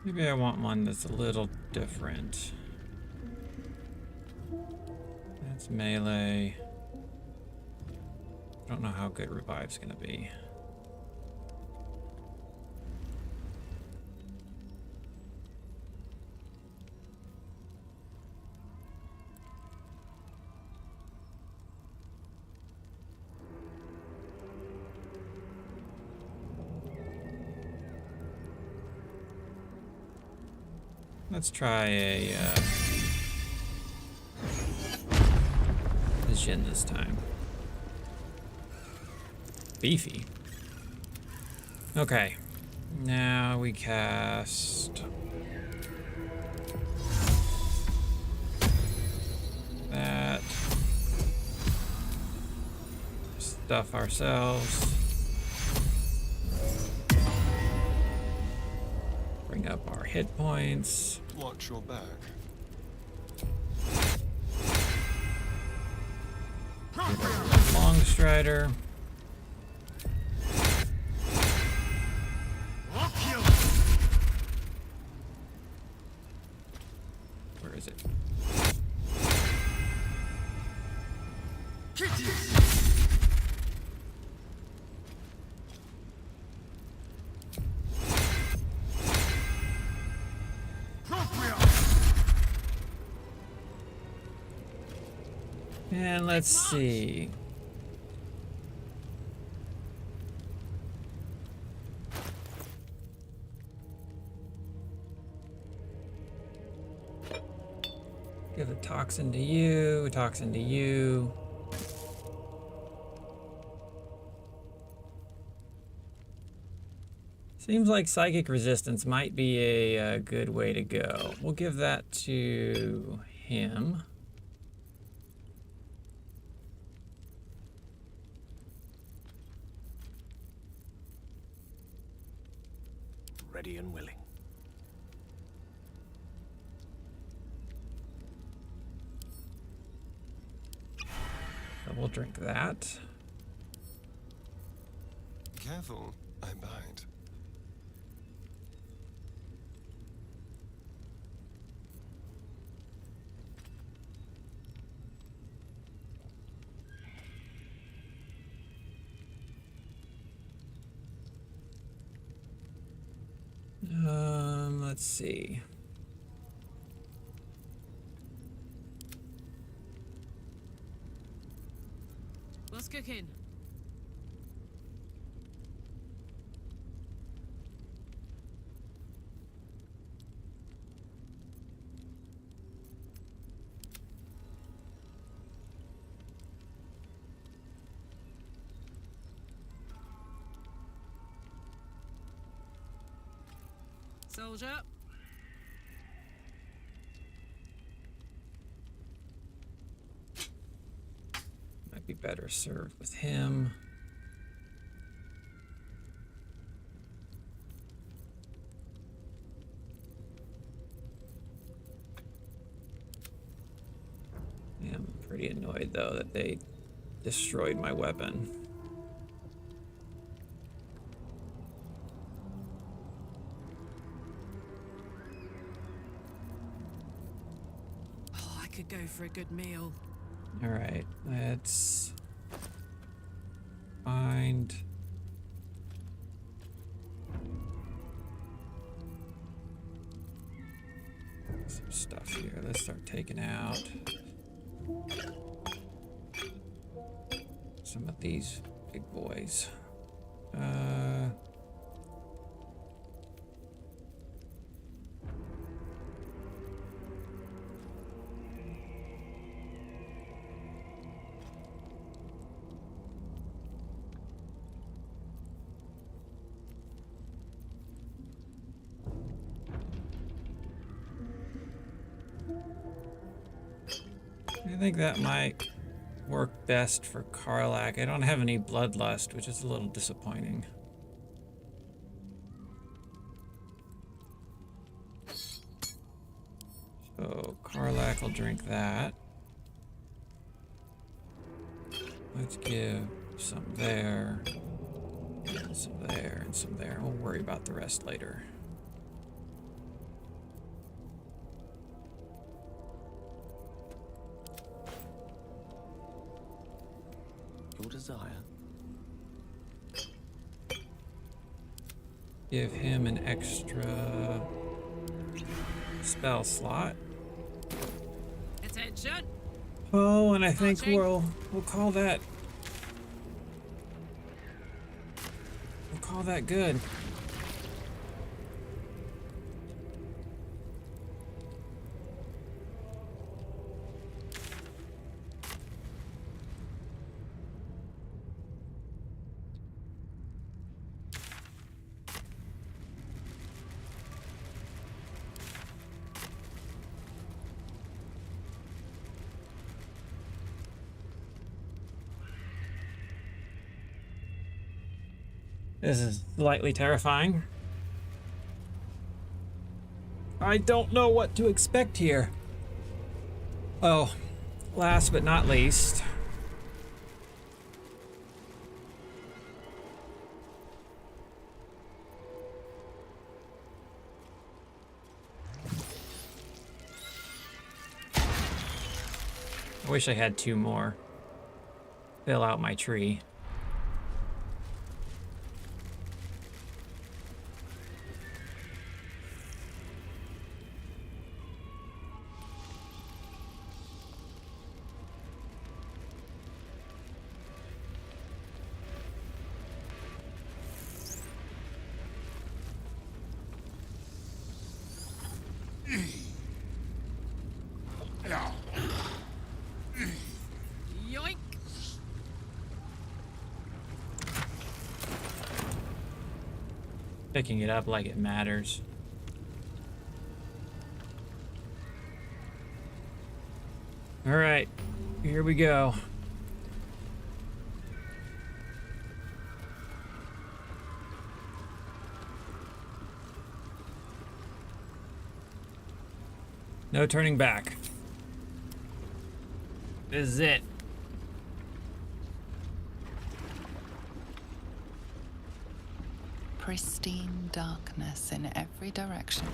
Maybe I want one that's a little different. That's melee. I don't know how good Revive's gonna be. Let's try a Jin this time. Beefy. Okay. Now we cast that. Stuff ourselves. Bring up our hit points. Watch your back. Long Strider. Where is it? And let's see. Give a toxin to you, a toxin to you. Seems like psychic resistance might be a good way to go. We'll give that to him. Ready and willing. So we'll drink that. Careful, I bite. Let's see. What's cooking? Soldier. Might be better served with him. Yeah, I'm pretty annoyed though that they destroyed my weapon. Oh, I could go for a good meal. All right, let's find some stuff here. Let's start taking out some of these big boys. I think that might work best for Karlach. I don't have any bloodlust, which is a little disappointing. So Karlach will drink that. Let's give some there, and some there, and some there. We'll worry about the rest later. sire. Give him an extra spell slot. Attention. Oh, and I think Archie. we'll call that good. This is slightly terrifying. I don't know what to expect here. Oh, last but not least. I wish I had 2 more. Fill out my tree. Yoink. Picking it up like it matters. All right, here we go. No turning back. This is it. Pristine darkness in every direction.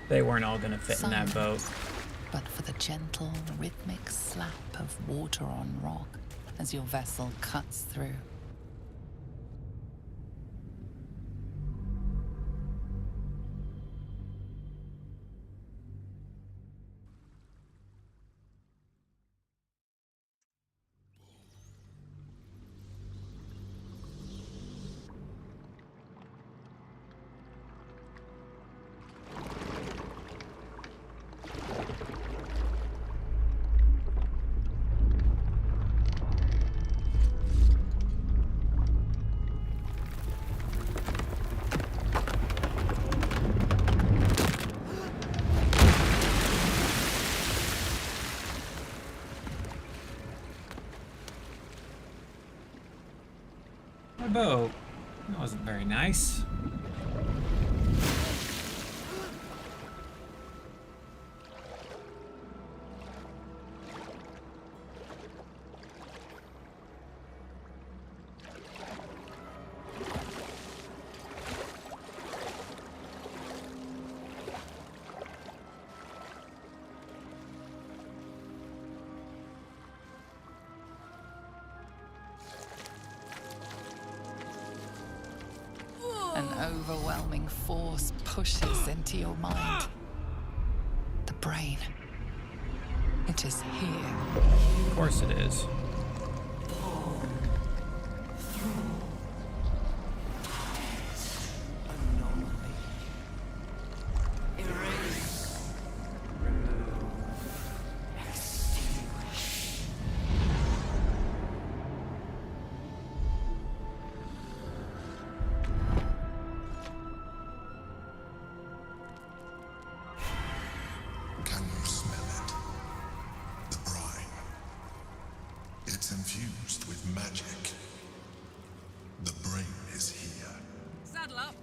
They weren't all gonna fit in that boat. But for the gentle, rhythmic slap of water on rock as your vessel cuts through. My boat. That wasn't very nice. An overwhelming force pushes into your mind. The brain. It is here. Of course it is. Can you smell it? The brine. It's infused with magic. The brain is here. Saddle up.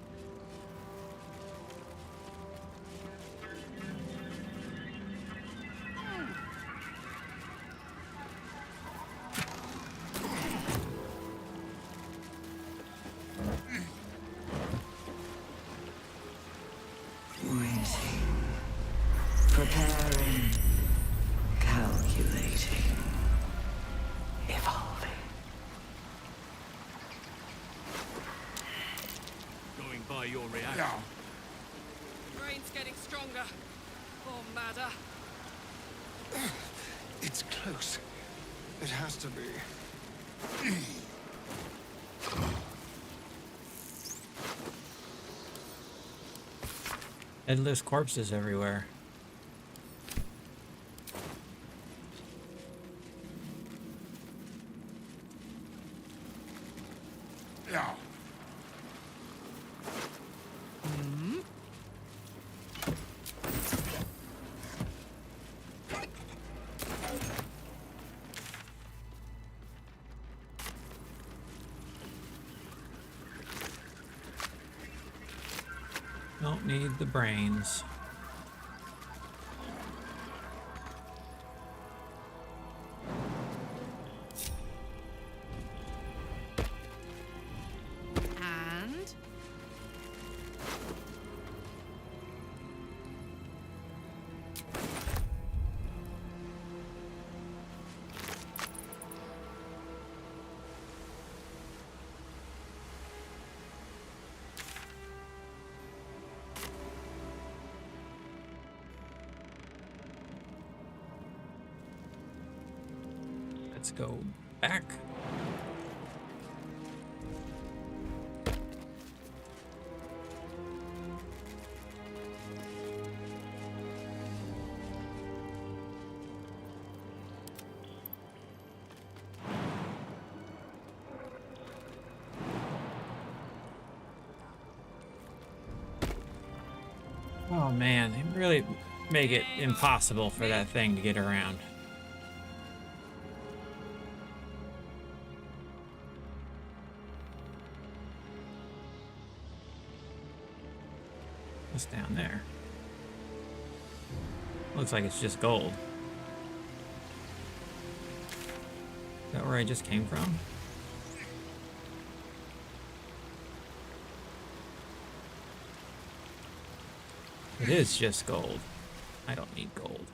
by your reaction. Brain's getting stronger. Or madder. It's close. It has to be. Headless corpses everywhere. Don't need the brains. And Let's go back. Oh man, they really make it impossible for that thing to get around. What's down there? Looks like it's just gold. Is that where I just came from? It is just gold. I don't need gold.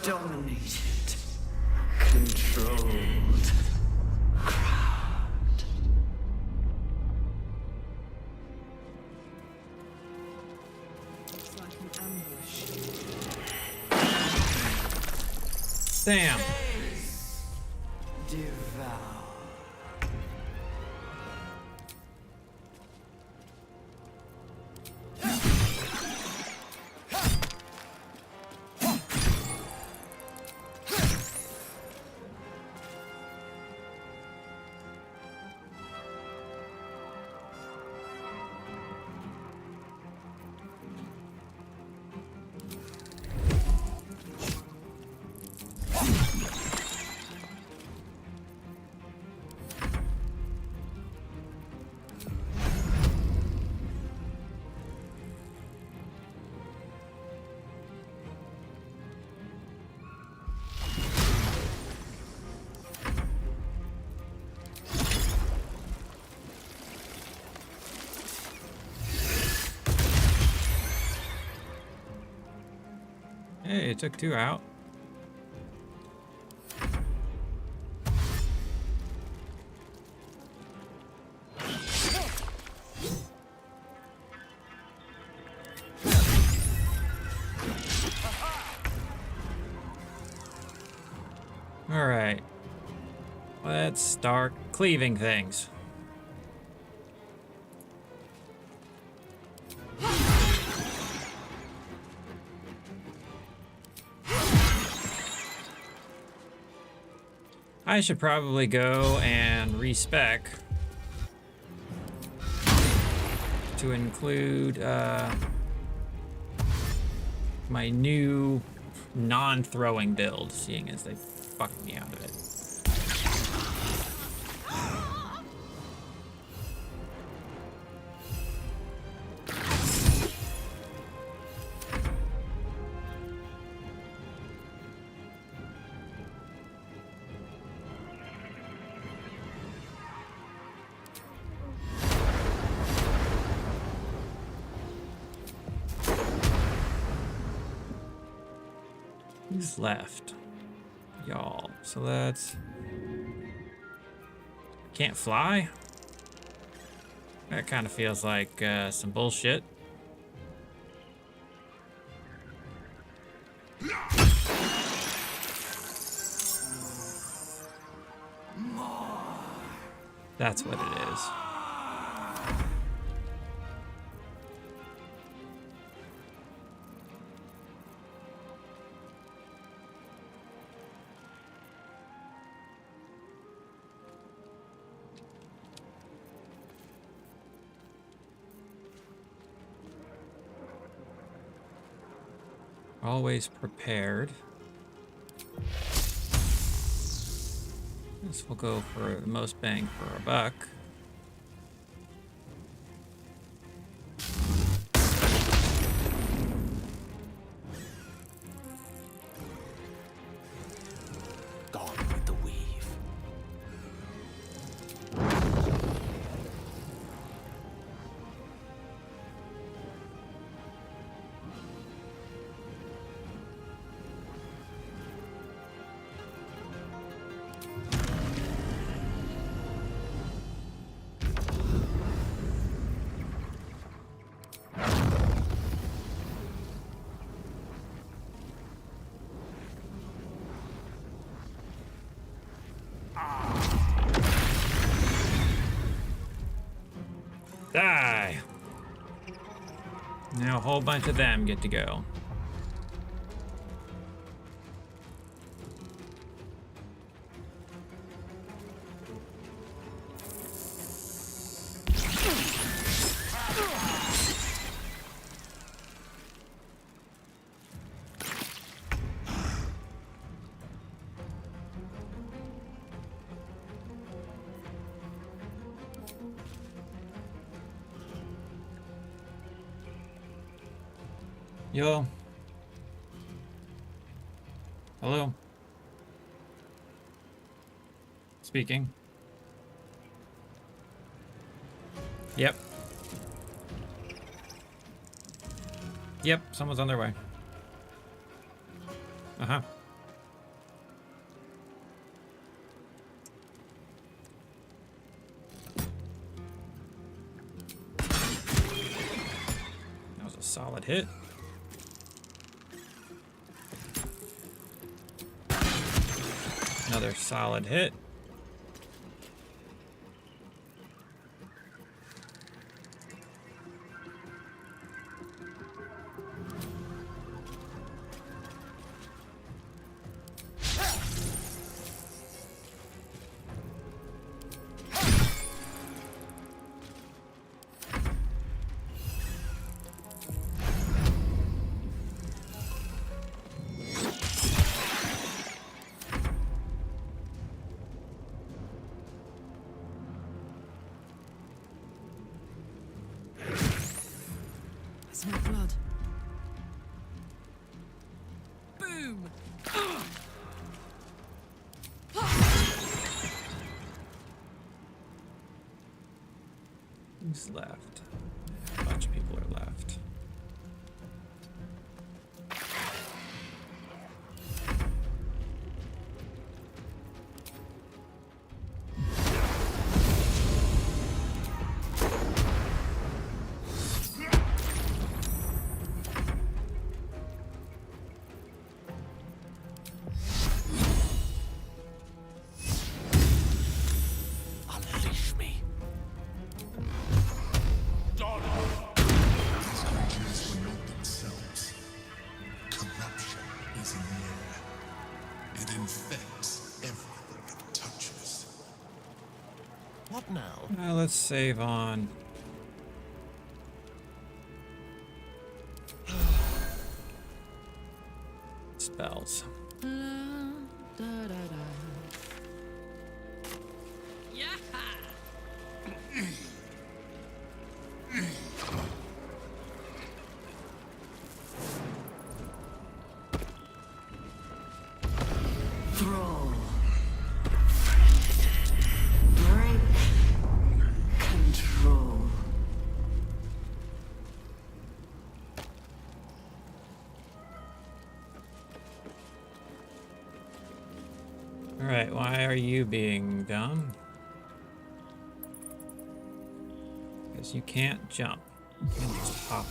Dominated, controlled, crowned. looks like an ambush. Damn. Devour. Hey, it took two out. All right. Let's start cleaving things. I should probably go and respec to include my new non-throwing build, seeing as they fucked me out of it. Who's left? Y'all. So that's... Can't fly? That kind of feels like some bullshit. That's what it is. Always prepared. This will go for the most bang for our buck. Gone with the weave. Die! Now a whole bunch of them get to go. Yo. Hello. Speaking. Yep. Yep, someone's on their way. Uh-huh. That was a solid hit. Another solid hit. Smell blood. Boom! Who's left? A bunch of people are left. Unleash me. These creatures were not themselves. Corruption is in the air. It infects everything it touches. What now? Let's save on. Spells. Yeah! Control. Break. Control. Alright, why are you being dumb? Because you can't jump. You can just pop.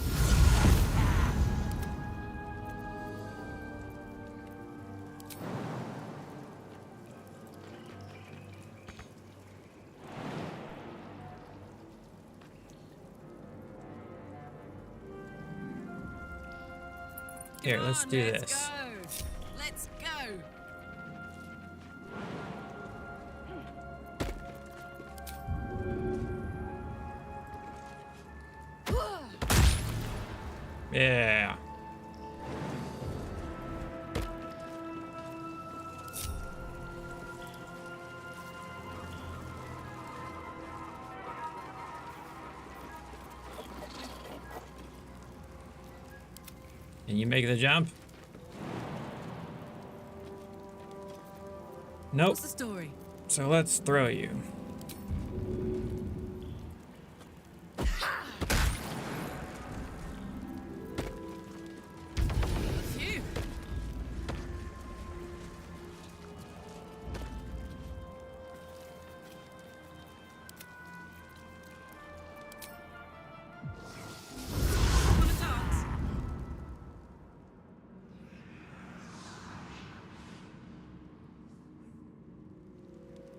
Here, Come let's on, do let's this. Go. Let's go. Yeah. Can you make the jump? Nope. What's the story? So let's throw you. Phew. Wanna dance?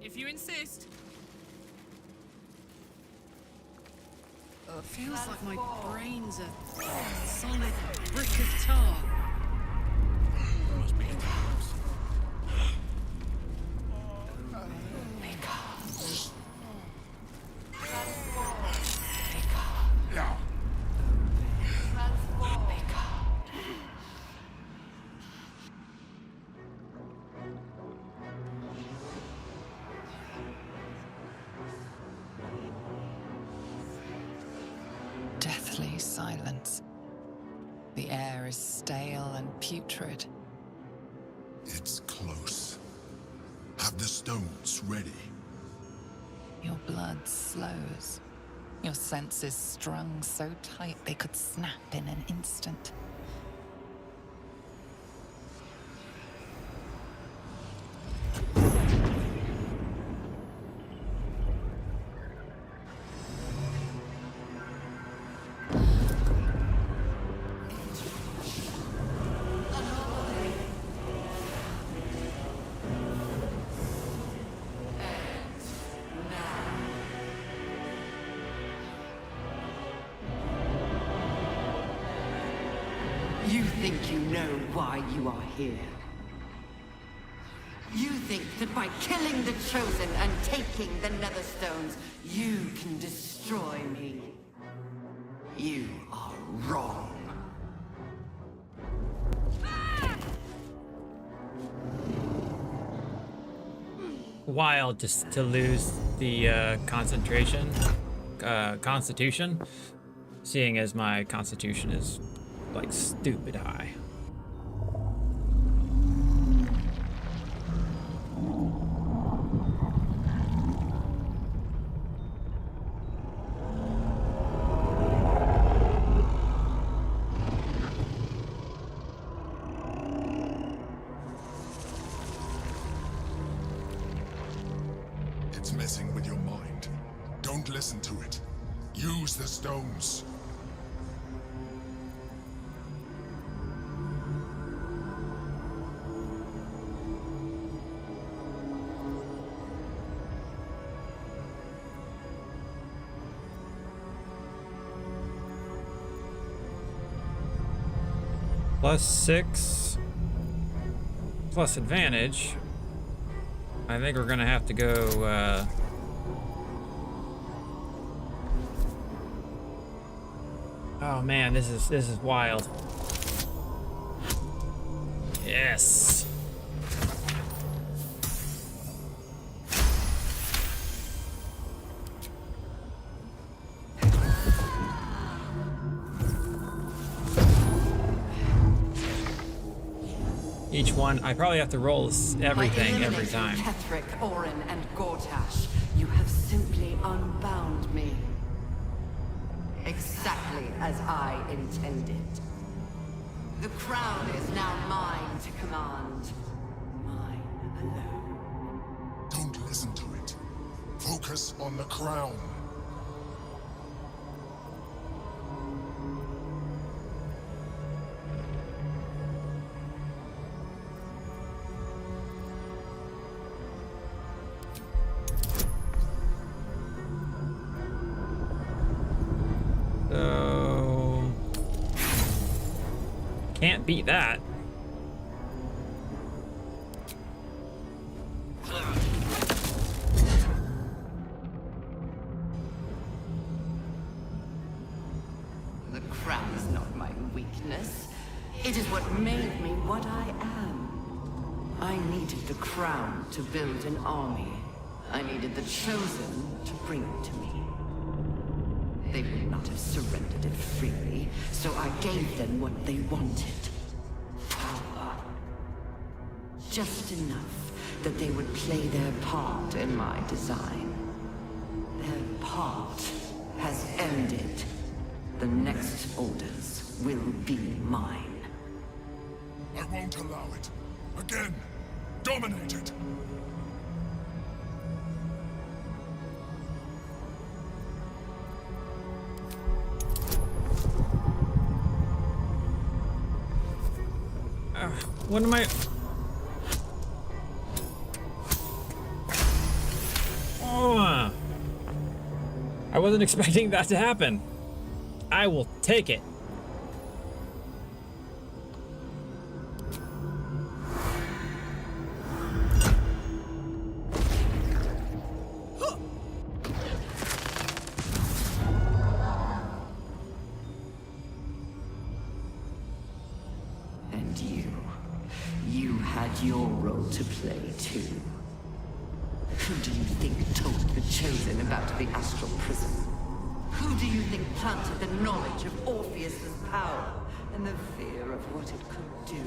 If you insist. Feels like my brain's a solid brick of tar. Must be in the house. Deathly silence. The air is stale and putrid. It's close. Have the stones ready. Your blood slows. Your senses strung so tight they could snap in an instant. You think you know why you are here. You think that by killing the Chosen and taking the Netherstones, you can destroy me. You are wrong. Wild just to lose the constitution, seeing as my constitution is like stupid high. It's messing with your mind. Don't listen to it. Use the stones. +6 plus advantage. I think we're gonna have to go oh man, this is wild. Yes. Each one, I probably have to roll everything every time. Ketheric, Orin, and Gortash, you have simply unbound me. Exactly as I intended. The crown is now mine to command. Mine alone. listen to it. Focus on the crown. So can't beat that. The crown is not my weakness. It is what made me what I am. I needed the crown to build an army. I needed the chosen to bring it to me. They would not have surrendered it freely, so I gave them what they wanted. Power. Just enough that they would play their part in my design. Their part has ended. The next orders will be mine. I won't allow it. Again, dominate it. What am I? Oh, I wasn't expecting that to happen. I will take it. And you had your role to play too. Who do you think told the Chosen about the astral prism? Who do you think planted the knowledge of Orpheus's power and the fear of what it could do?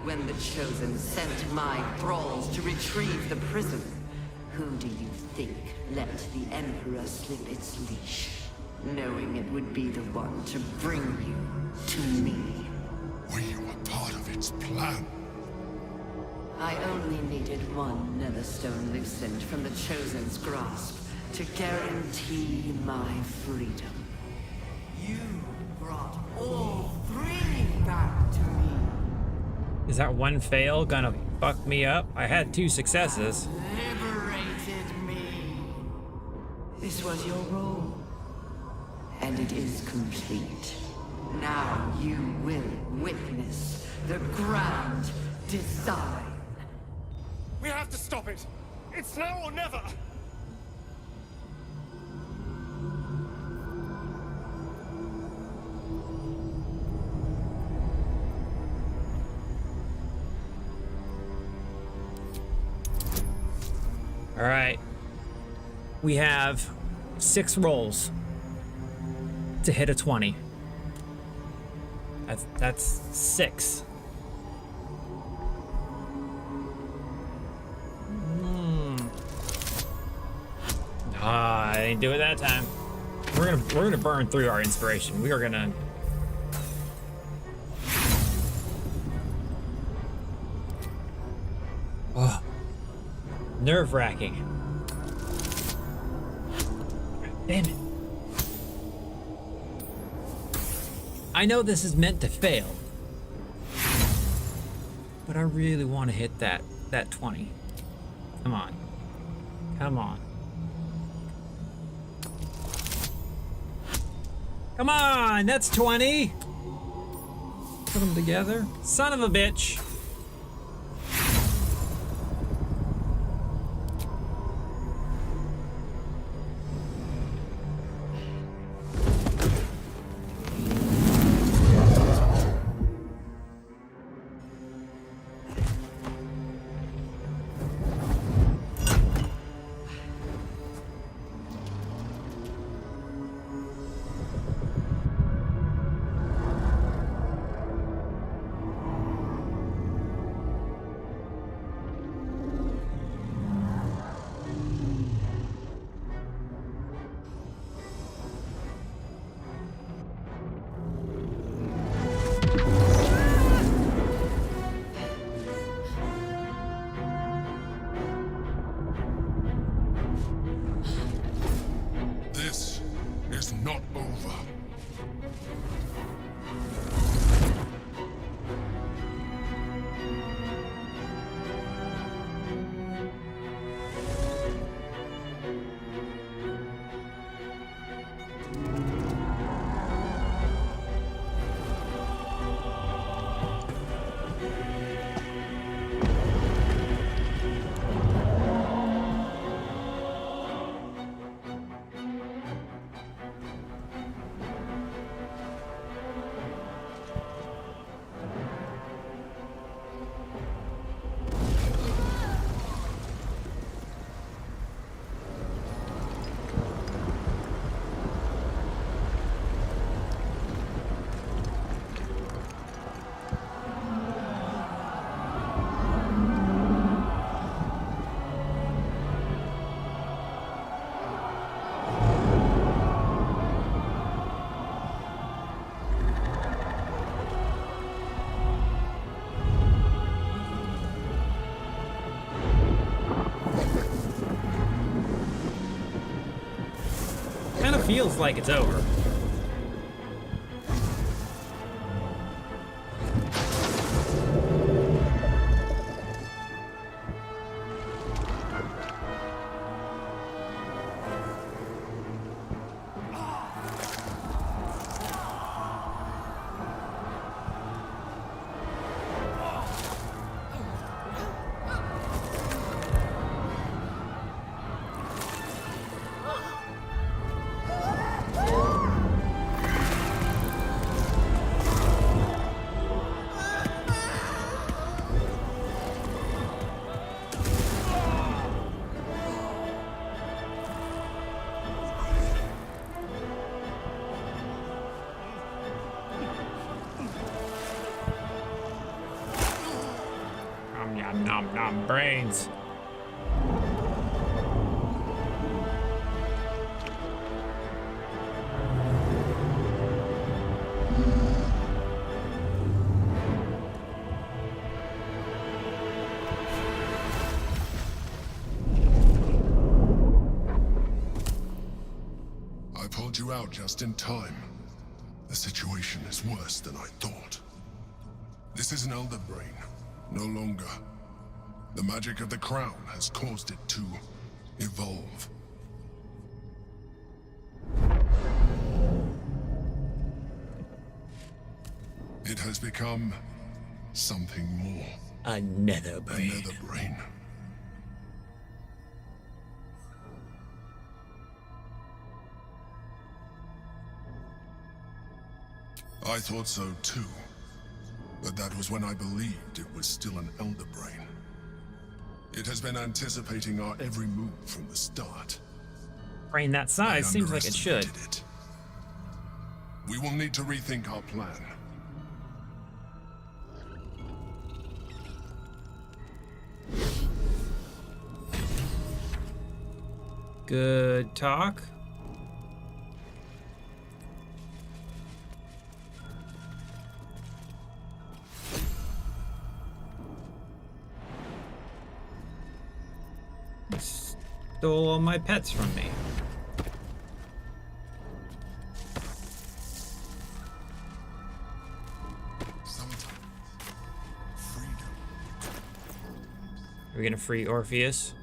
When the Chosen sent my thralls to retrieve the prism, who do you think let the Emperor slip its leash, knowing it would be the one to bring you to me? We were part of its plan. I only needed one Netherstone loosened from the Chosen's grasp to guarantee my freedom. You brought all three back to me. Is that one fail gonna fuck me up? I had 2 successes. Liberated me. This was your role, and it is complete. Now you will witness the grand design. We have to stop it. It's now or never. All right. We have 6 rolls to hit a 20. That's 6. I didn't do it that time. We're gonna burn through our inspiration. We are gonna. Oh, nerve-wracking. Damn it. I know this is meant to fail, but I really want to hit that 20. Come on. Come on. Come on, that's 20. Put them together. Son of a bitch. feels like it's over. Nom nom nom brains. I pulled you out just in time. The situation is worse than I thought. This is an elder brain. No longer. The magic of the crown has caused it to evolve. It has become something more. Another brain. Another brain. I thought so too. But that was when I believed it was still an elder brain. It has been anticipating our every move from the start. Brain that size seems like it should. It. We will need to rethink our plan. Good talk. Stole all my pets from me. Sometimes freedom. Are we gonna free Orpheus?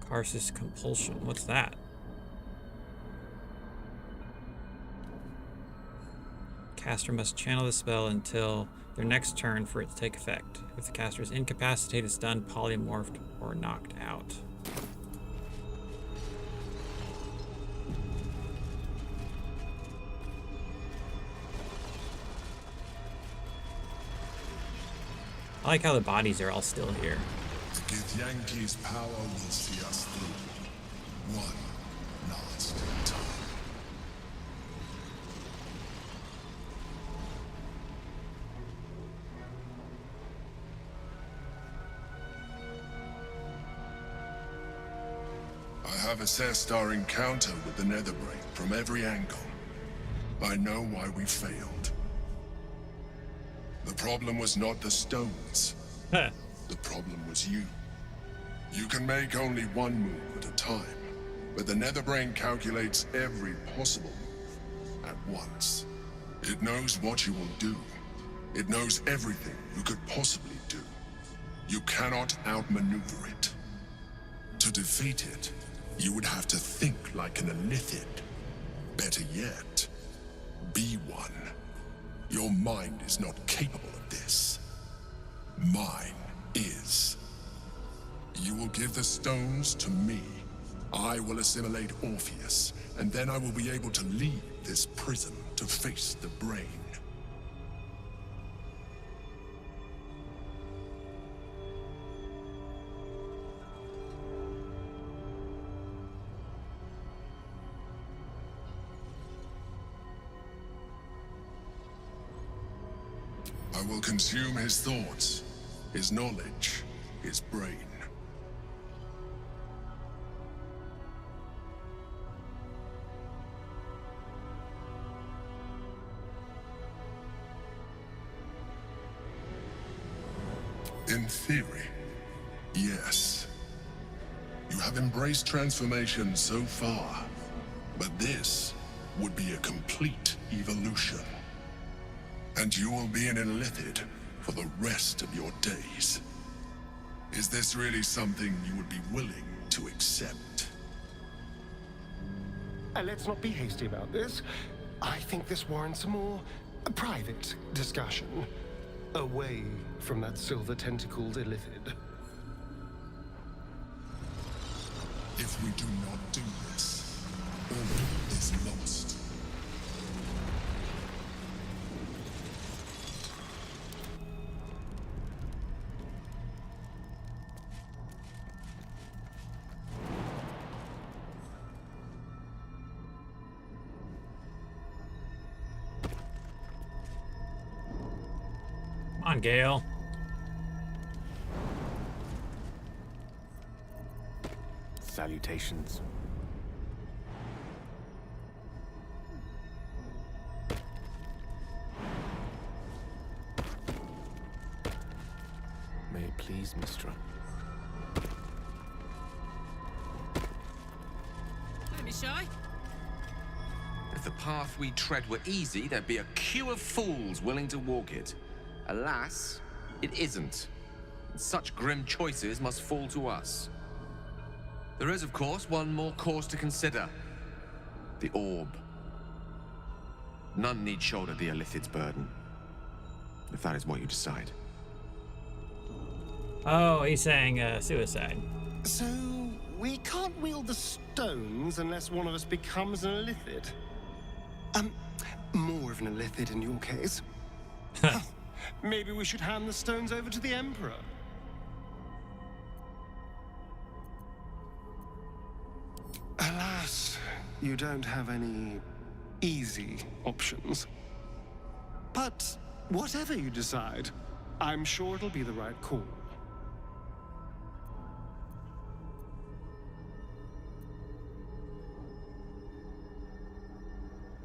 Karsus compulsion. What's that? Caster must channel the spell until their next turn for it to take effect. If the caster is incapacitated, stunned, polymorphed, or knocked out. I like how the bodies are all still here. Githyanki's power will see us through. One last time. I have assessed our encounter with the Netherbrain from every angle. I know why we failed. The problem was not the stones. Huh. The problem was you. You can make only one move at a time, but the Netherbrain calculates every possible move at once. It knows what you will do. It knows everything you could possibly do. You cannot outmaneuver it. To defeat it, you would have to think like an Elithid. Better yet, be one. Your mind is not capable of this. Mine is. You will give the stones to me. I will assimilate Orpheus, and then I will be able to leave this prison to face the brain. I will consume his thoughts, his knowledge, his brain. In theory, yes. You You have embraced transformation so far, but this would be a complete evolution. And you will be an illithid for the rest of your days. Is this really something you would be willing to accept? Let's not be hasty about this. I think this warrants a more private discussion, away from that silver-tentacled illithid. If we do not do this, all is lost. Come on, Gale. Salutations. May it please, Mistra. Don't be shy. If the path we tread were easy, there'd be a queue of fools willing to walk it. Alas, it isn't. Such grim choices must fall to us. There is, of course, one more course to consider. The orb. None need shoulder the illithid's burden, if that is what you decide. Oh, he's saying suicide. So, we can't wield the stones unless one of us becomes an illithid. More of an illithid in your case. Maybe we should hand the stones over to the Emperor. Alas, you don't have any easy options. But whatever you decide, I'm sure it'll be the right call.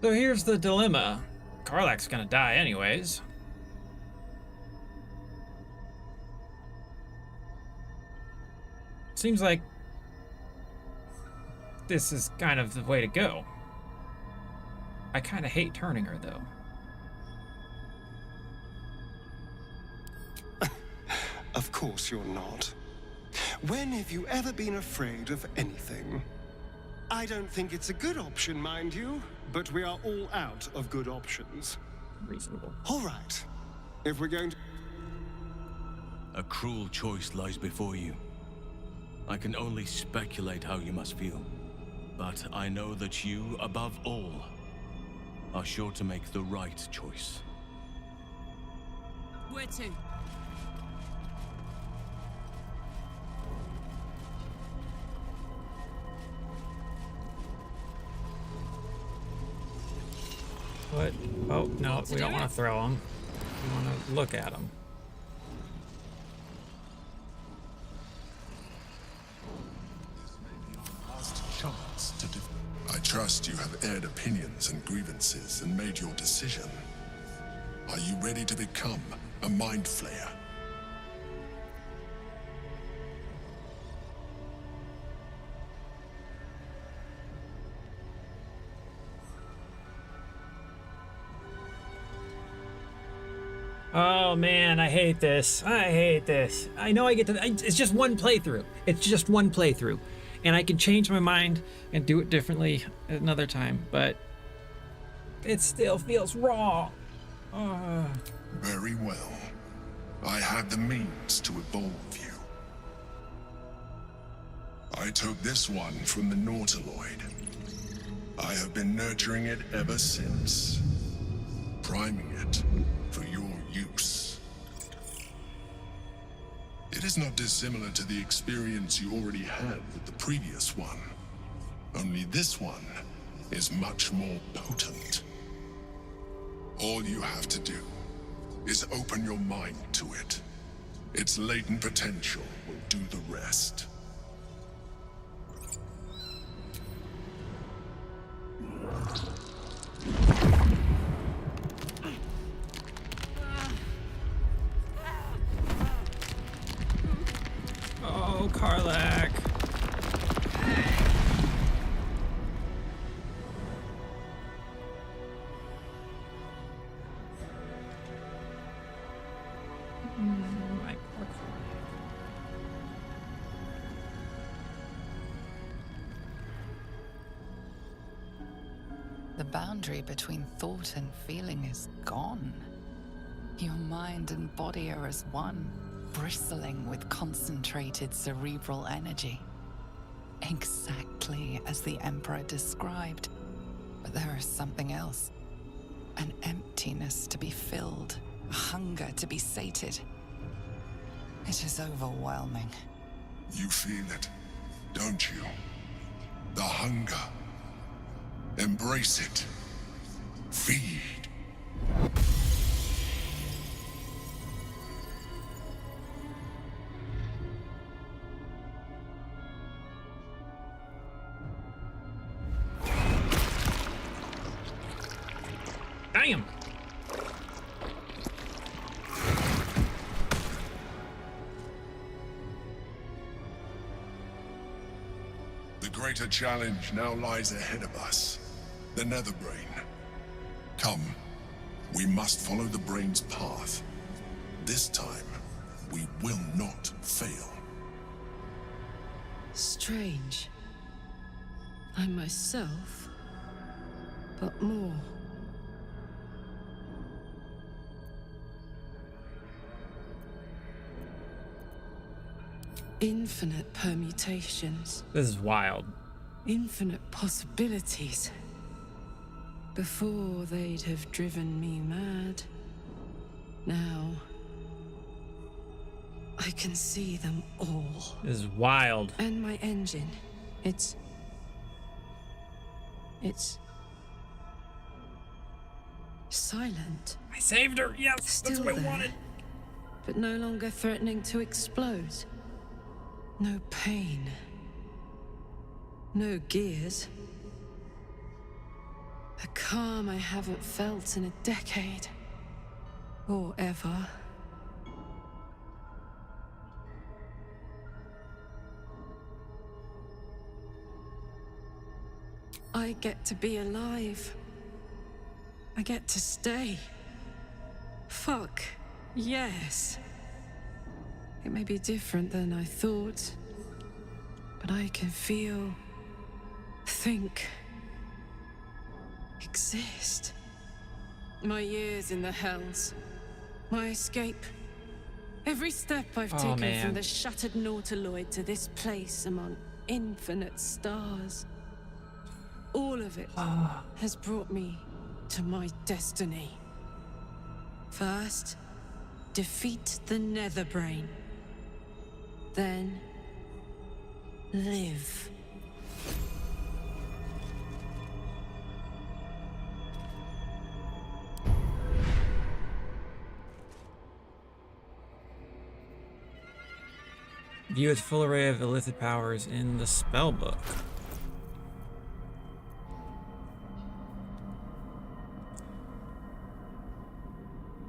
So here's the dilemma. Karlach's gonna die anyways. Seems like this is kind of the way to go. I kind of hate turning her, though. Of course you're not. When have you ever been afraid of anything? I don't think it's a good option, mind you, but we are all out of good options. Reasonable. All right. If we're going to... A cruel choice lies before you. I can only speculate how you must feel. But I know that you, above all, are sure to make the right choice. Where to? What? Oh, no, we don't want to throw them. We want to look at them. I trust you have aired opinions and grievances and made your decision. Are you ready to become a mind flayer? Oh man, I hate this. I hate this. I know I get to. It's just one playthrough. It's just one playthrough. And I can change my mind and do it differently another time, but it still feels raw. Very well. I have the means to evolve you. I took this one from the Nautiloid. I have been nurturing it ever since, priming it for your use. It is not dissimilar to the experience you already had with the previous one. Only this one is much more potent. All you have to do is open your mind to it. Its latent potential will do the rest. Oh, Karlach. The boundary between thought and feeling is gone. Your mind and body are as one, bristling with concentrated cerebral energy. Exactly as the Emperor described. But there is something else. An emptiness to be filled, a hunger to be sated. It is overwhelming. You feel it, don't you? The hunger. Embrace it. Feed. Damn! The greater challenge now lies ahead of us. The Netherbrain. Come, we must follow the brain's path. This time, we will not fail. Strange. I'm myself, but more. Infinite permutations. This is wild. Infinite possibilities. Before they'd have driven me mad. Now, I can see them all. This is wild. And my engine, it's silent. I saved her. Yes, Still that's what I there, wanted. but no longer threatening to explode. No pain. No gears. A calm I haven't felt in a decade. Or ever. I get to be alive. I get to stay. Fuck, yes. It may be different than I thought, but I can feel, think, exist. My years in the hells, my escape. Every step I've taken man. from the shattered Nautiloid to this place among infinite stars. All of it has brought me to my destiny. First, defeat the Netherbrain. Then, live. View its full array of illicit powers in the spellbook.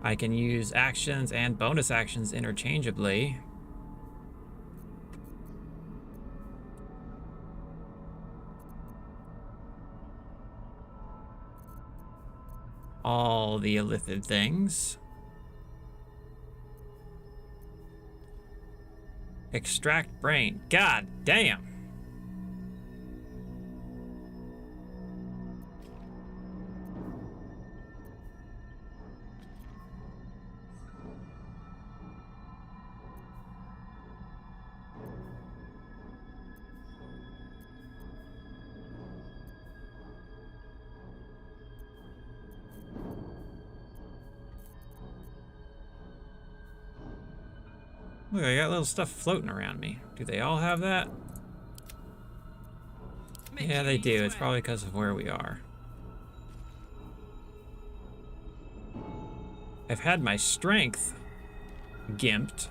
I can use actions and bonus actions interchangeably. All the illithid things. Extract brain. God damn. Look, I got little stuff floating around me. Do they all have that? Yeah, they do. It's probably because of where we are. I've had my strength gimped.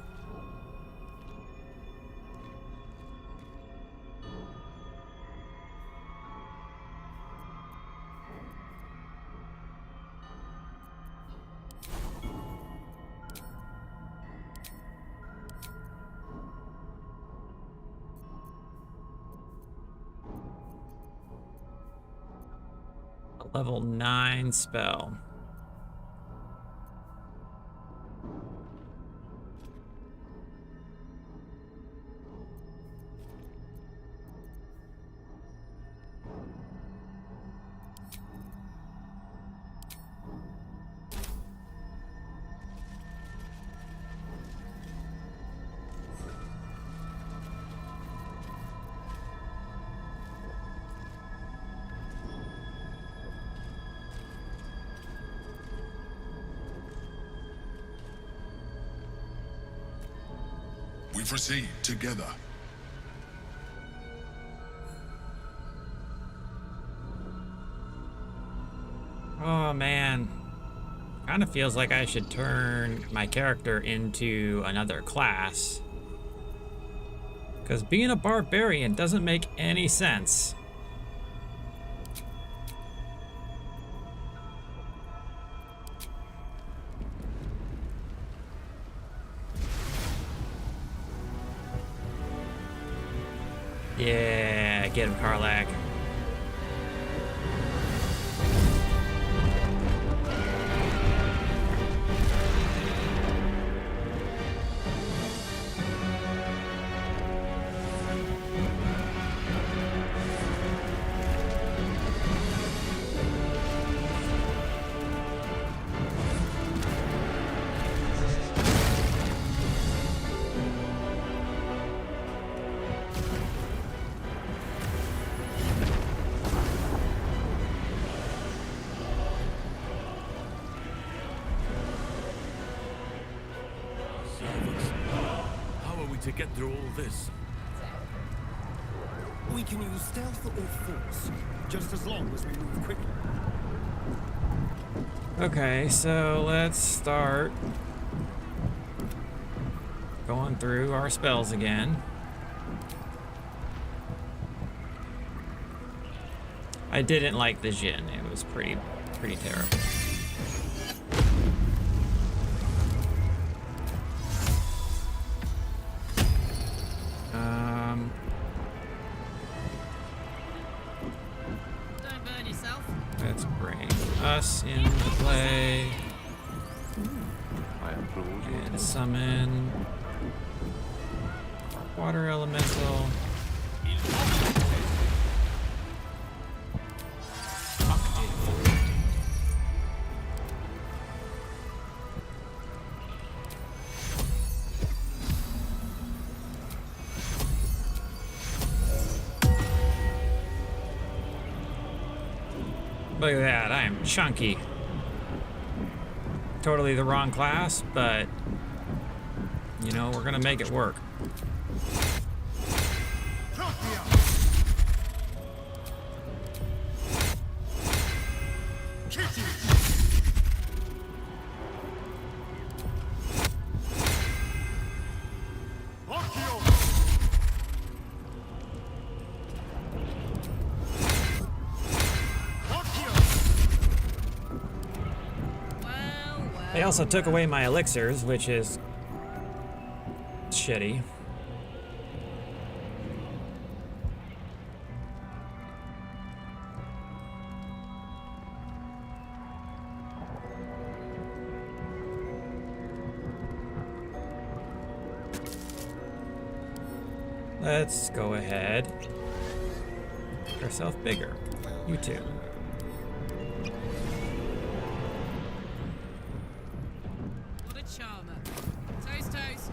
Level 9 spell. We proceed together. Oh man. Kind of feels like I should turn my character into another class. Because being a barbarian doesn't make any sense. Yeah, get him, Karlach. To get through all this. We can use stealth or force, just as long as we move quickly. Okay, so let's start going through our spells again. I didn't like the Jinn. It was pretty terrible. Don't burn yourself. Let's bring us into play and summon water elemental. Look at that, I am chunky. Totally the wrong class, but you know, we're gonna make it work. They also took away my elixirs, which is shitty. Let's go ahead. Make ourselves bigger. You too. What a charmer. Toast, toast.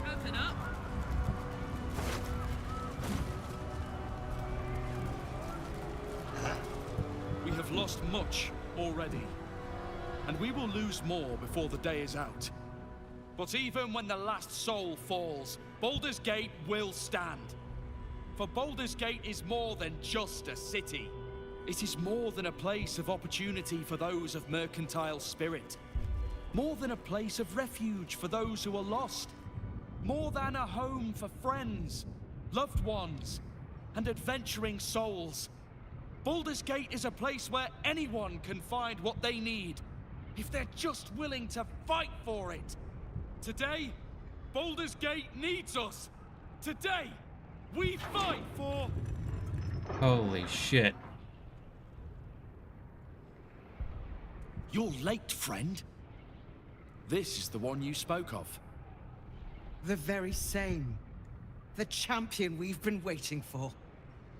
Open up. We have lost much already, and we will lose more before the day is out. But even when the last soul falls, Baldur's Gate will stand. For Baldur's Gate is more than just a city. It is more than a place of opportunity for those of mercantile spirit. More than a place of refuge for those who are lost. More than a home for friends, loved ones, and adventuring souls. Baldur's Gate is a place where anyone can find what they need, if they're just willing to fight for it. Today, Baldur's Gate needs us. Today, we fight for... Holy shit. You're late, friend. This is the one you spoke of. The very same. The champion we've been waiting for.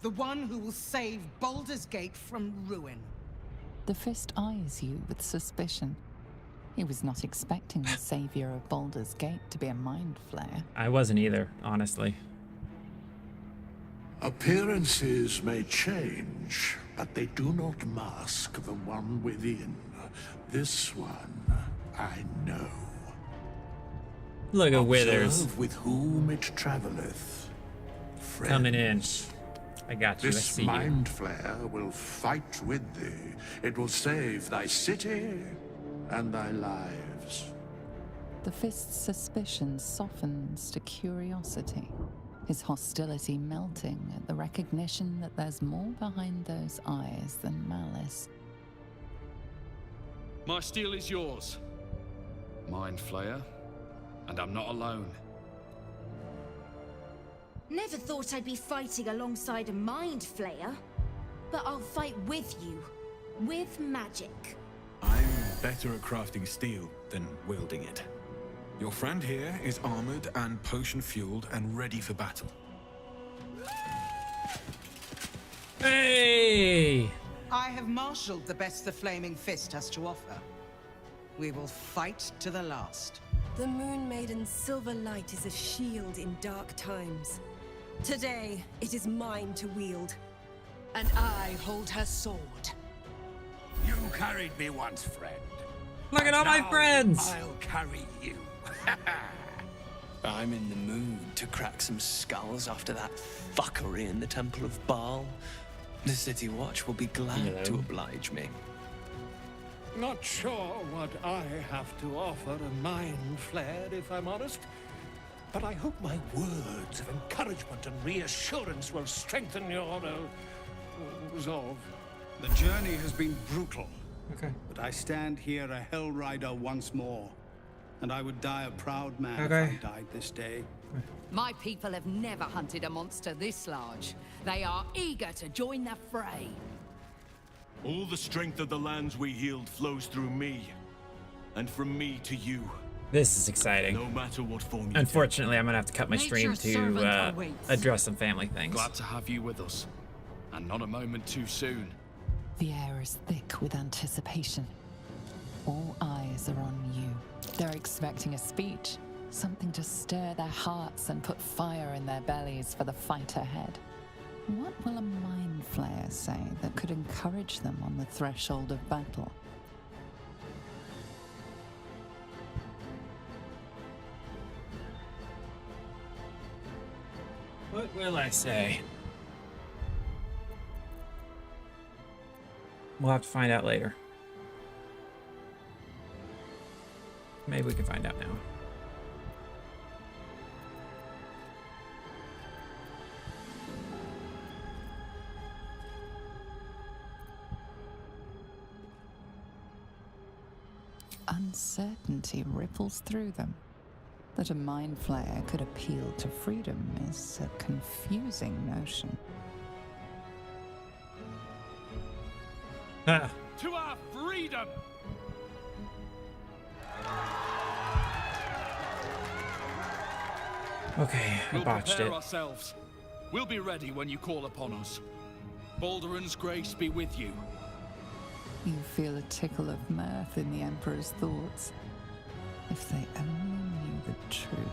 The one who will save Baldur's Gate from ruin. The Fist eyes you with suspicion. He was not expecting the savior of Baldur's Gate to be a mind flayer. I wasn't either, honestly. Appearances may change, but they do not mask the one within. This one, I know. Look at Withers. Observe with whom it traveleth. Friends. Coming in. I got you. I This see you. mind flayer will fight with thee. It will save thy city and thy lives. The fist's suspicion softens to curiosity, his hostility melting at the recognition that there's more behind those eyes than malice. My steel is yours, Mind Flayer, and I'm not alone. Never thought I'd be fighting alongside a Mind Flayer, but I'll fight with you, with magic. I'm better at crafting steel than wielding it. Your friend here is armored and potion-fueled and ready for battle. Hey! I have marshaled the best the Flaming Fist has to offer. We will fight to the last. The Moon Maiden's silver light is a shield in dark times. Today, it is mine to wield. And I hold her sword. You carried me once, friend. Look at all my Now friends! I'll carry you. I'm in the mood to crack some skulls after that fuckery in the Temple of Baal. The City Watch will be glad to oblige me. Not sure what I have to offer a mind flare, if I'm honest. But I hope my words of encouragement and reassurance will strengthen your resolve. The journey has been brutal. Okay. But I stand here a Hell Rider once more. And I would die a proud man if Okay. I died this day. My people have never hunted a monster this large. They are eager to join the fray. All the strength of the lands we healed flows through me, and from me to you. This is exciting. No matter what form you Unfortunately, I'm gonna have to cut my stream Nature's to servant awaits. address some family things. Glad to have you with us. And not a moment too soon. The air is thick with anticipation. All eyes are on you. They're expecting a speech, something to stir their hearts and put fire in their bellies for the fight ahead. What will a mind flayer say that could encourage them on the threshold of battle? What will I say? We'll have to find out later. Maybe we can find out now. Uncertainty ripples through them. That a mind flayer could appeal to freedom is a confusing notion. Ah. To our freedom! Okay, I We'll botched prepare it. ourselves. We'll be ready when you call upon us. Balduran's grace be with you. You feel a tickle of mirth in the Emperor's thoughts. If they only knew the truth.